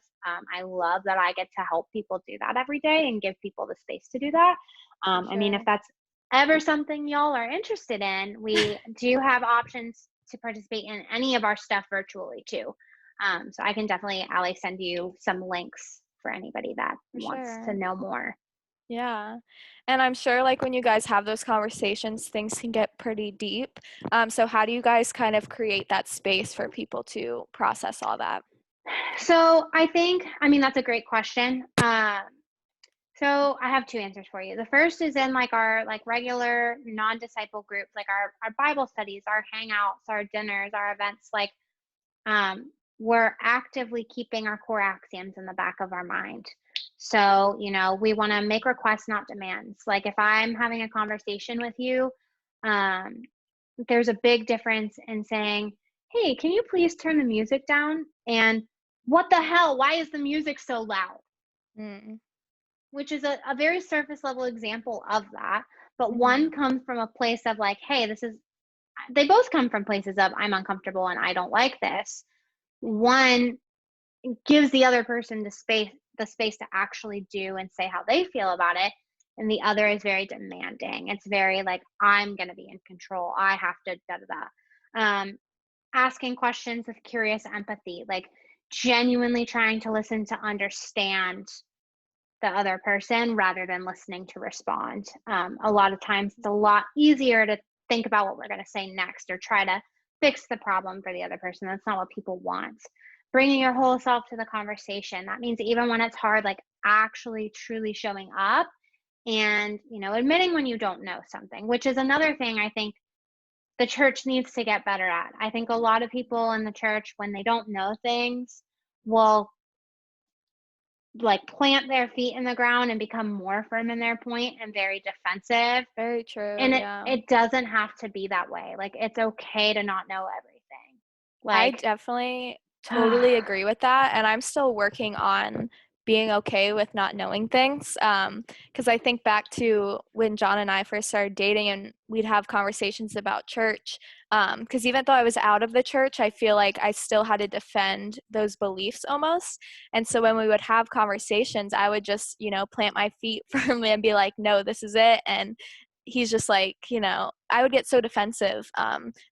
I love that I get to help people do that every day and give people the space to do that. for I mean, if sure. that's ever something y'all are interested in, we do have options to participate in any of our stuff virtually too. So I can definitely, Allie, send you some links for anybody that For wants to sure. know more. Yeah. And I'm sure when you guys have those conversations, things can get pretty deep. So how do you guys kind of create that space for people to process all that? So I mean, that's a great question. So I have two answers for you. The first is in like our like regular non-disciple groups, like our Bible studies, our hangouts, our dinners, our events, like we're actively keeping our core axioms in the back of our mind. So, we want to make requests, not demands. Like, if I'm having a conversation with you, um, there's a big difference in saying, "Hey, can you please turn the music down?" And "What the hell? Why is the music so loud?" Mm. Which is a very surface level example of that. But Mhm. one comes from a place of like, "Hey, they both come from places of I'm uncomfortable and I don't like this." One gives the other person the space to actually do and say how they feel about it, and the other is very demanding. It's very like, I'm going to be in control, I have to da da da. Asking questions with curious empathy, like genuinely trying to listen to understand the other person rather than listening to respond. A lot of times it's a lot easier to think about what we're going to say next or try to fix the problem for the other person. That's not what people want. Bringing your whole self to the conversation. That means even when it's hard, like actually truly showing up and, admitting when you don't know something, which is another thing I think the church needs to get better at. I think a lot of people in the church, when they don't know things, will like plant their feet in the ground and become more firm in their point and very defensive. Very true, And it yeah. it doesn't have to be that way. Like, it's okay to not know everything. I Like, definitely totally agree with that, and I'm still working on being okay with not knowing things. Because I think back to when John and I first started dating, and we'd have conversations about church. Because even though I was out of the church, I feel like I still had to defend those beliefs almost. And so when we would have conversations, I would just, plant my feet firmly and be like, "No, this is it." And he's just like, I would get so defensive.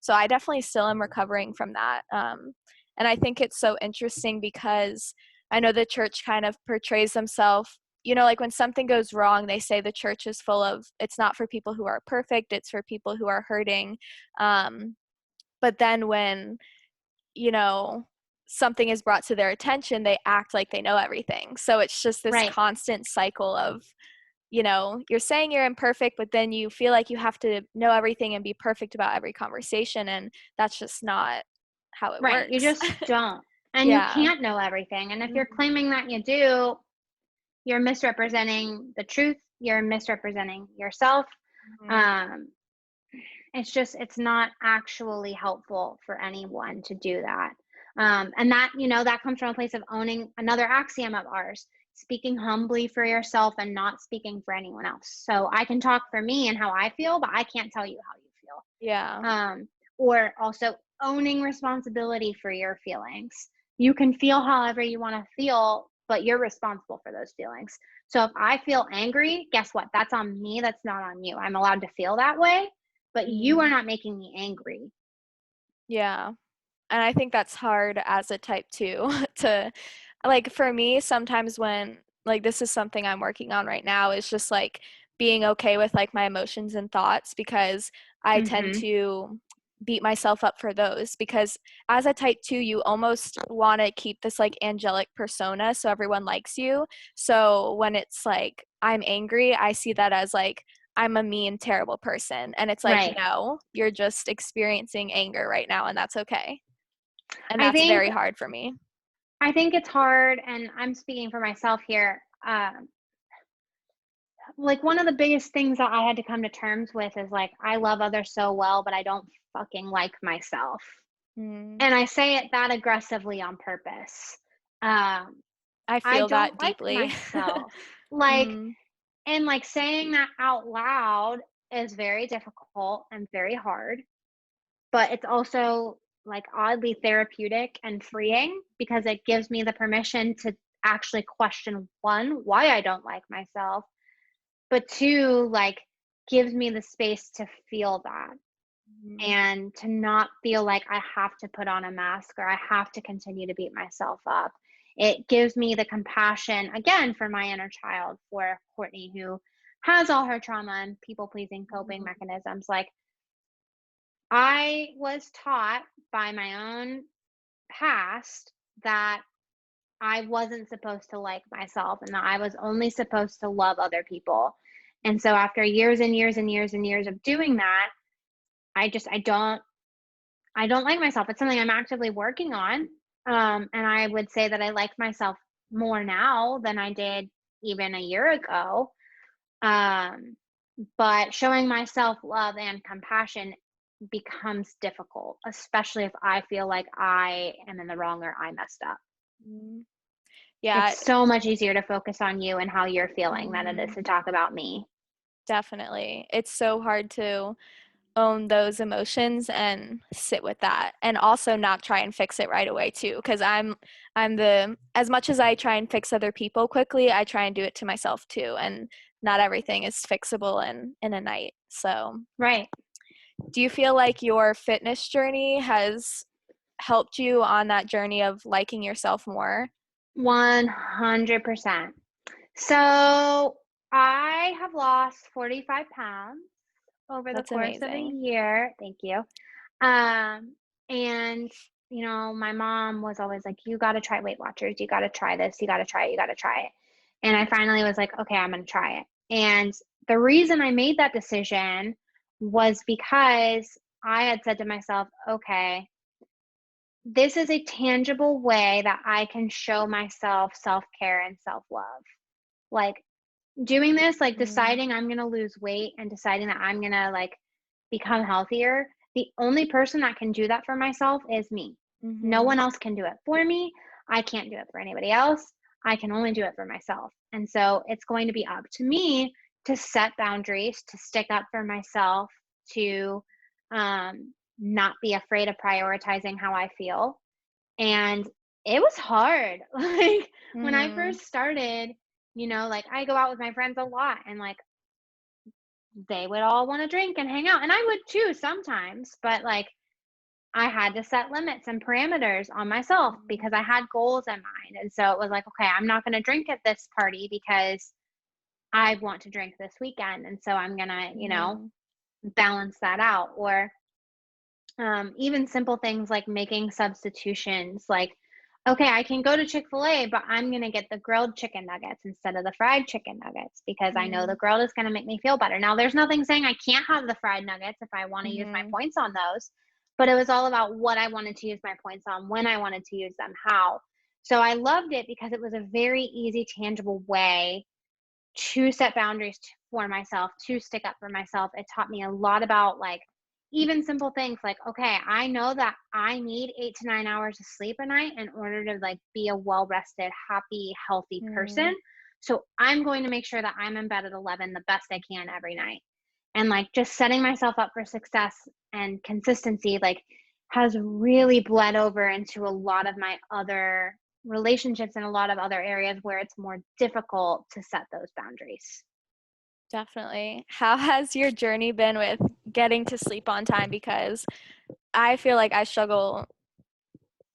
So I definitely still am recovering from that. And I think it's so interesting because I know the church kind of portrays themselves, like when something goes wrong, they say the church is full of, it's not for people who are perfect, it's for people who are hurting. But then when, you know, something is brought to their attention, they act like they know everything. So it's just this right. constant cycle of, you're saying you're imperfect, but then you feel like you have to know everything and be perfect about every conversation. And that's just not how it Right. You works. just don't. And you Yeah. can't know everything. And if you're Mhm. claiming that you do, you're misrepresenting the truth. You're misrepresenting yourself. Mhm. Um, it's not actually helpful for anyone to do that. And that, that comes from a place of owning another axiom of ours, speaking humbly for yourself and not speaking for anyone else. So I can talk for me and how I feel, but I can't tell you how you Yeah. feel. Or also owning responsibility for your feelings. You can feel however you want to feel, but you're responsible for those feelings. So if I feel angry, guess what? That's on me. That's not on you. I'm allowed to feel that way, but you are Mm. not making me angry. Yeah. And I think that's hard as a type 2 to like for me sometimes when like this is something I'm working on right now is just like being okay with like my emotions and thoughts because I tend Mm-hmm. to beat myself up for those because as a type 2 you almost want to keep this like angelic persona so everyone likes you. So when it's like I'm angry, I see that as like I'm a mean terrible person and it's like Right. no, you're just experiencing anger right now and that's okay. And I that's think very hard for me. I think it's hard, and I'm speaking for myself here. Like one of the biggest things that I had to come to terms with is like I love others so well, but I don't fucking like myself. Mm, And I say it that aggressively on purpose. Um, I I feel don't that like deeply. myself. Like, Mm, and like saying that out loud is very difficult and very hard, but it's also like oddly therapeutic and freeing because it gives me the permission to actually question one, why I don't like myself, but two, like gives me the space to feel that mm, and to not feel like I have to put on a mask or I have to continue to beat myself up. It gives me the compassion again for my inner child, for Courtney, who has all her trauma and people pleasing coping mhm, mechanisms. Like, I was taught by my own past that I wasn't supposed to like myself and that I was only supposed to love other people. And so after years and years and years and years of doing that, I don't like myself. It's something I'm actively working on. And I would say that I like myself more now than I did even a year ago. Um, but showing myself love and compassion becomes difficult, especially if I feel like I am in the wrong or I messed up. mm. Yeah, It's so much easier to focus on you and how you're feeling than it is mhm, to talk about me. definitely. It's so hard to own those emotions and sit with that and also not try and fix it right away too because I'm the as much as I try and fix other people quickly, I try and do it to myself too and not everything is fixable in a night. So, Right. do you feel like your fitness journey has helped you on that journey of liking yourself more? 100%. So I have lost 45 pounds over the That's course of a amazing. year. Thank you. Um, and my mom was always like, you got to try Weight Watchers. You got to try this. You got to try it. You got to try it. And I finally was like, okay, I'm going to try it. And the reason I made that decision was because I had said to myself, okay, this is a tangible way that I can show myself self care and self love. Like, doing this, like Mm, deciding I'm gonna lose weight and deciding that I'm gonna like become healthier, the only person that can do that for myself is me. No mhm, one else can do it for me. I can't do it for anybody else. I can only do it for myself. And so it's going to be up to me to set boundaries, to stick up for myself, to not be afraid of prioritizing how I feel. And it was hard. Like when I mhm, first started, like I go out with my friends a lot and like they would all want to drink and hang out. And I would too sometimes, but like I had to set limits and parameters on myself mhm, because I had goals in mind. And so it was like, okay, I'm not going to drink at this party because I want to drink this weekend. And so I'm going to, mhm, balance that out. Or even simple things like making substitutions, like, okay, I can go to Chick-fil-A, but I'm going to get the grilled chicken nuggets instead of the fried chicken nuggets because I know the mhm, grilled is going to make me feel better. Now, there's nothing saying I can't have the fried nuggets if I want to use my mhm, points on those, but it was all about what I wanted to use my points on, when I wanted to use them, how. So I loved it because it was a very easy, tangible way to set boundaries for myself, to stick up for myself. It taught me a lot about like even simple things like, okay, I know that I need 8 to 9 hours of sleep a night in order to like be a well-rested, happy, healthy person. So I'm going to make sure that I'm in bed at 11 the best I can every night. And like just setting myself up for success and consistency like has really bled over into a lot of my other relationships and a lot of other areas where it's more difficult to set those boundaries. Definitely. How has your journey been with getting to sleep on time? Because I feel like I struggle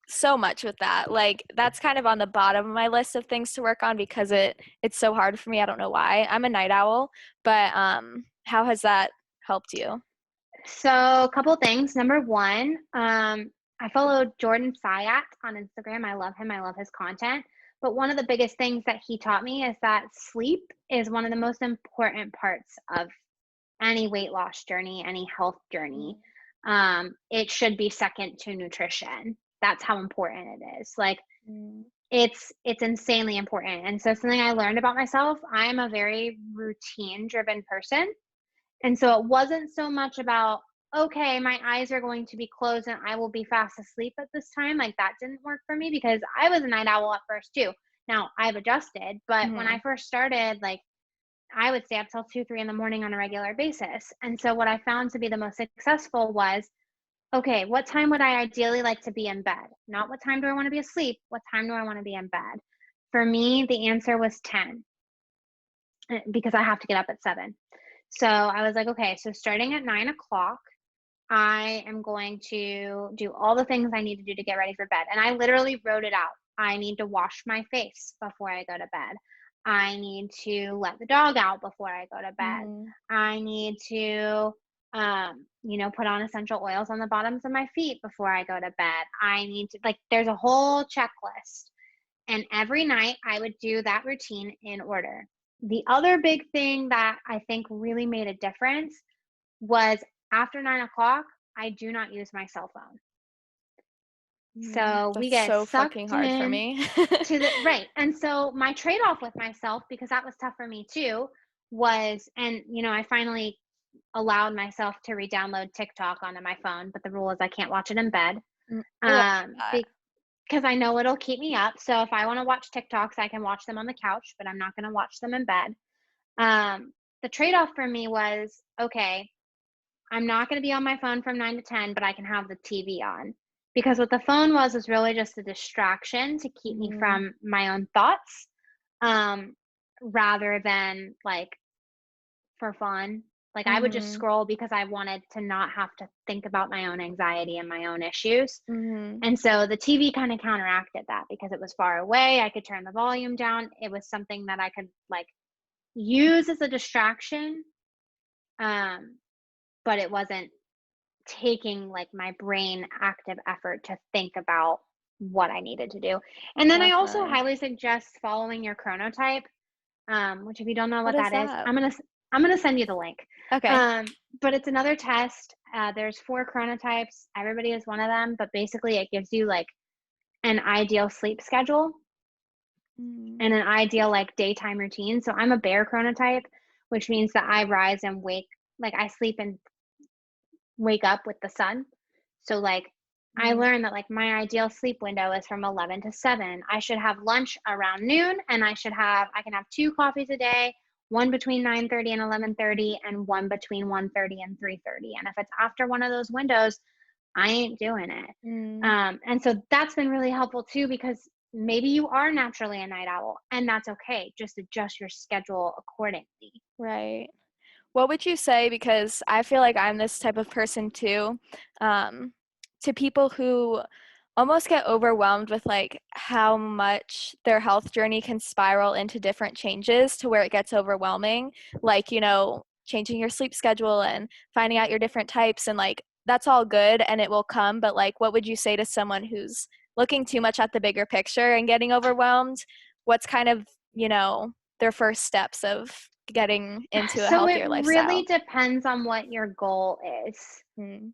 so much with that. Like that's kind of on the bottom of my list of things to work on because it's so hard for me. I don't know why. I'm a night owl, but how has that helped you? So a couple things. Number one, I follow Jordan Sayat on Instagram. I love him. I love his content. But one of the biggest things that he taught me is that sleep is one of the most important parts of any weight loss journey, any health journey. It should be second to nutrition. That's how important it is. Like it's insanely important. And so something I learned about myself, I'm a very routine driven person. And so it wasn't so much about, okay, my eyes are going to be closed and I will be fast asleep at this time. Like that didn't work for me because I was a night owl at first too. Now I've adjusted, but when I first started, like I would stay up till 2, 3 in the morning on a regular basis. And so what I found to be the most successful was, okay, what time would I ideally like to be in bed? Not what time do I want to be asleep? What time do I want to be in bed? For me, the answer was 10 because I have to get up at 7. So I was like, okay, so starting at 9 o'clock, I am going to do all the things I need to do to get ready for bed. And I literally wrote it out. I need to wash my face before I go to bed. I need to let the dog out before I go to bed. I need to, put on essential oils on the bottoms of my feet before I go to bed. I need to, like, there's a whole checklist. And every night I would do that routine in order. The other big thing that I think really made a difference was after 9 o'clock, I do not use my cell phone. So we That's get so fucking sucked hard for in me. to the right. And so my trade-off with myself, because that was tough for me too, was, and I finally allowed myself to re-download TikTok onto my phone, but the rule is I can't watch it in bed. Ooh, I love that. Because I know it'll keep me up. So if I want to watch TikToks, I can watch them on the couch, but I'm not going to watch them in bed. The trade-off for me was, okay, I'm not going to be on my phone from 9 to 10, but I can have the TV on. Because what the phone was really just a distraction to keep me from my own thoughts, rather than like for fun. Like I would just scroll because I wanted to not have to think about my own anxiety and my own issues. And so the TV kind of counteracted that because it was far away. I could turn the volume down. It was something that I could like use as a distraction. But it wasn't taking like my brain active effort to think about what I needed to do. And then I also Definitely. highly suggest following your chronotype, which if you don't know What what is that is, that? I'm gonna send you the link. Okay. But it's another test. There's 4 chronotypes. Everybody is one of them, but basically it gives you like an ideal sleep schedule and an ideal like daytime routine. So I'm a bear chronotype, which means that I rise and wake, like I sleep and wake up with the sun. So like I learned that like my ideal sleep window is from 11 to 7. I should have lunch around noon and I can have 2 coffees a day, one between 9:30 and 11:30 and one between 1:30 and 3:30. And if it's after one of those windows, I ain't doing it. And so that's been really helpful too because maybe you are naturally a night owl and that's okay. Just adjust your schedule accordingly. Right. What would you say, because I feel like I'm this type of person too, to people who almost get overwhelmed with like how much their health journey can spiral into different changes to where it gets overwhelming, like, changing your sleep schedule and finding out your different types, and like that's all good and it will come, but like what would you say to someone who's looking too much at the bigger picture and getting overwhelmed? What's kind of, their first steps of getting into a So it healthier really lifestyle? depends on what your goal is. Mm.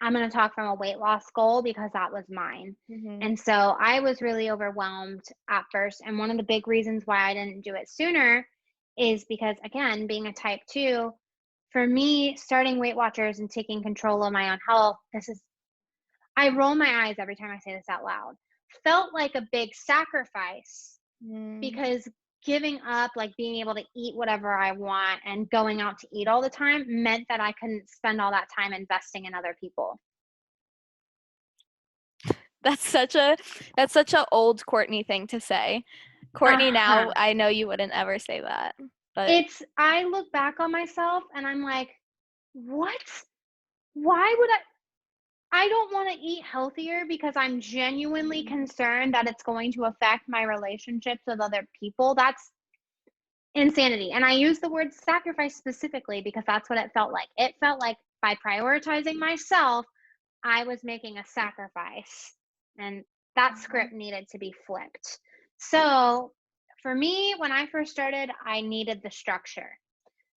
I'm going to talk from a weight loss goal because that was mine. Mm-hmm. And so I was really overwhelmed at first. And one of the big reasons why I didn't do it sooner is because, again, being a type 2, for me, starting Weight Watchers and taking control of my own health, I roll my eyes every time I say this out loud, felt like a big sacrifice Mm. because giving up, like being able to eat whatever I want and going out to eat all the time meant that I couldn't spend all that time investing in other people. That's such a old Courtney thing to say. Courtney Uh-huh. now, I know you wouldn't ever say that, but I look back on myself and I'm like, what? Why would I don't want to eat healthier because I'm genuinely concerned that it's going to affect my relationships with other people. That's insanity. And I use the word sacrifice specifically because that's what it felt like. It felt like by prioritizing myself, I was making a sacrifice. And that script needed to be flipped. So for me, when I first started, I needed the structure.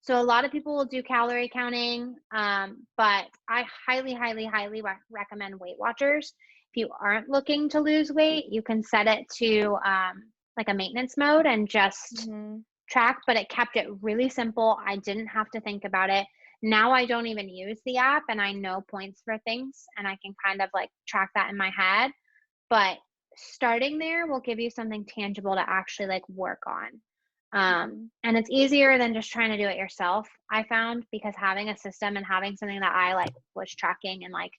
So a lot of people will do calorie counting, but I highly, highly, highly recommend Weight Watchers. If you aren't looking to lose weight, you can set it to like a maintenance mode and just mm-hmm. track, but it kept it really simple. I didn't have to think about it. Now I don't even use the app and I know points for things and I can kind of like track that in my head. But starting there will give you something tangible to actually like work on. And it's easier than just trying to do it yourself, I found, because having a system and having something that I like was tracking and like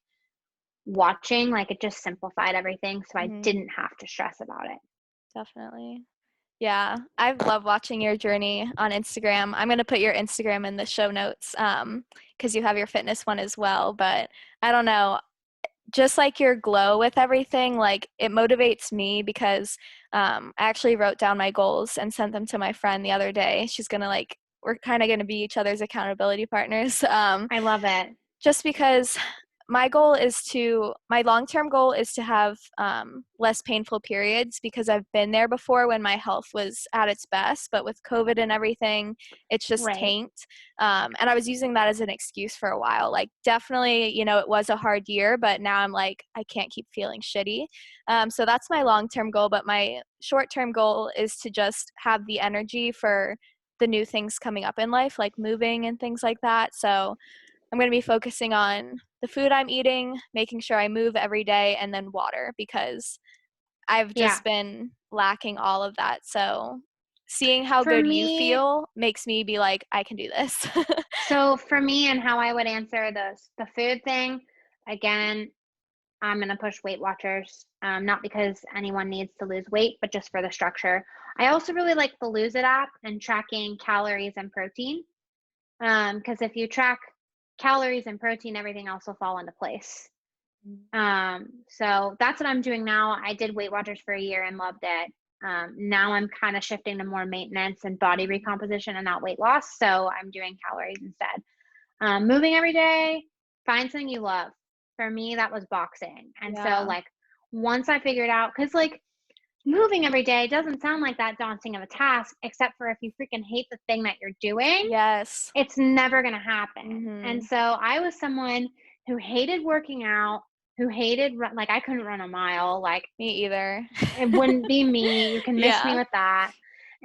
watching, like it just simplified everything. So I Mm-hmm. didn't have to stress about it. Definitely. Yeah, I love watching your journey on Instagram. I'm going to put your Instagram in the show notes because you have your fitness one as well. But I don't know, just like your glow with everything, like it motivates me because I actually wrote down my goals and sent them to my friend the other day. She's going to we're kind of going to be each other's accountability partners. I love it. Just because my long-term goal is to have less painful periods because I've been there before when my health was at its best, but with COVID and everything, it's just Right. tanked. And I was using that as an excuse for a while. Like definitely, it was a hard year, but now I'm like, I can't keep feeling shitty. So that's my long-term goal, but my short-term goal is to just have the energy for the new things coming up in life, like moving and things like that. So I'm going to be focusing on the food I'm eating, making sure I move every day, and then water because I've Yeah. just been lacking all of that. So seeing how For good you me, feel makes me be like, I can do this. so for me and how I would answer the food thing, again, I'm gonna push Weight Watchers, not because anyone needs to lose weight, but just for the structure. I also really like the Lose It app and tracking calories and protein. Because if you track calories and protein, everything else will fall into place. So that's what I'm doing now. I did Weight Watchers for a year and loved it. Now I'm kind of shifting to more maintenance and body recomposition and not weight loss. So I'm doing calories instead. Moving every day, find something you love. For me, that was boxing. And so, Yeah. like, once I figured out, because, like, moving every day doesn't sound like that daunting of a task, except for if you freaking hate the thing that you're doing, Yes. it's never going to happen. And Mm-hmm. so, I was someone who hated working out, who hated, like, I couldn't run a mile. Like, Me either. it wouldn't be me. You can miss me Yeah. with that.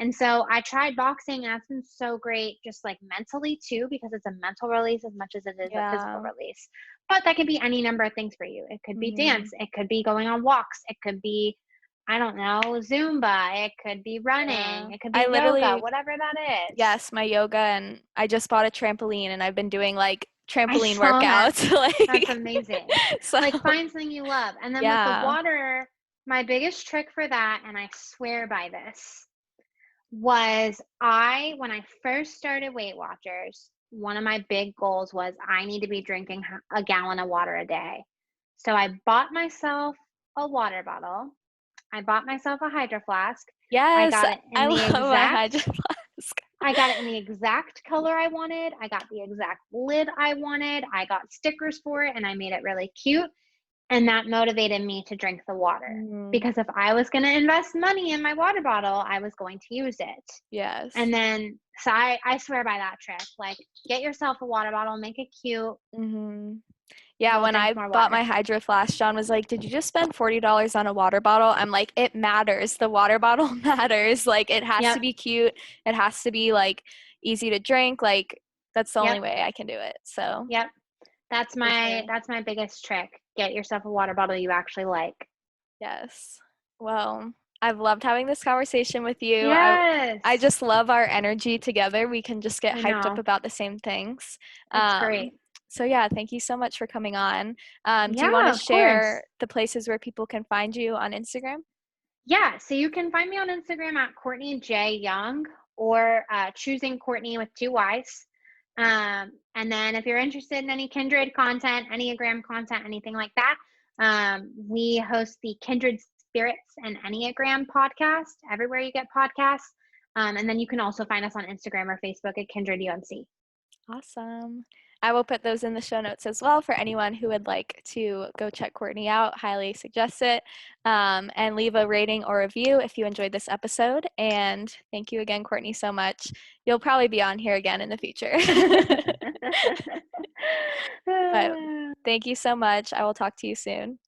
And so I tried boxing, and it's been so great, just like mentally too, because it's a mental release as much as it is a physical Yeah. release. But that could be any number of things for you. It could be Mm-hmm. dance, it could be going on walks, it could be, I don't know, Zumba, it could be Yeah. running, it could I be yoga, literally, whatever that is. yes, my yoga, and I just bought a trampoline and I've been doing like I trampoline saw that. workouts. That's Like, amazing. so, Like, find something you love. And then with the yeah. water, my biggest trick for that, and I swear by this, was when I first started Weight Watchers, one of my big goals was I need to be drinking a gallon of water a day. So I bought myself a water bottle. I bought myself a hydro flask. I Yes, got it I in the love my exact Hydro Flask. I got it in the exact color I wanted. I got the exact lid I wanted. I got stickers for it and I made it really cute. And that motivated me to drink the water. Mhm. Because if I was going to invest money in my water bottle, I was going to use it. Yes. And then, so I swear by that trick. Like, get yourself a water bottle, make it cute. Mhm. Yeah, We'll when drink I more bought water. my Hydro Flask, John was like, "Did you just spend $40 on a water bottle?" I'm like, "It matters. The water bottle matters. Like, it has to Yep. be cute. It has to be like easy to drink. Like, that's the only Yep. way I can do it." So, Yep. That's for my sure. that's my biggest trick. Get yourself a water bottle you actually like. Yes. Well, I've loved having this conversation with you. I Yes. just love our energy together. We can just get I hyped up know. about the same things. It's Um, great. so yeah, thank you so much for coming on. Do you want Yeah, to of course. share the places where people can find you on Instagram? Yeah, so you can find me on Instagram at Courtney J Young or choosing Courtney with two Y's. And then if you're interested in any kindred content, Enneagram content, anything like that, we host the Kindred Spirits and Enneagram podcast everywhere you get podcasts. And then you can also find us on Instagram or Facebook at Kindred UMC. Awesome. I will put those in the show notes as well for anyone who would like to go check Courtney out. Highly suggest it. And leave a rating or review if you enjoyed this episode. And thank you again, Courtney, so much. You'll probably be on here again in the future. But thank you so much. I will talk to you soon.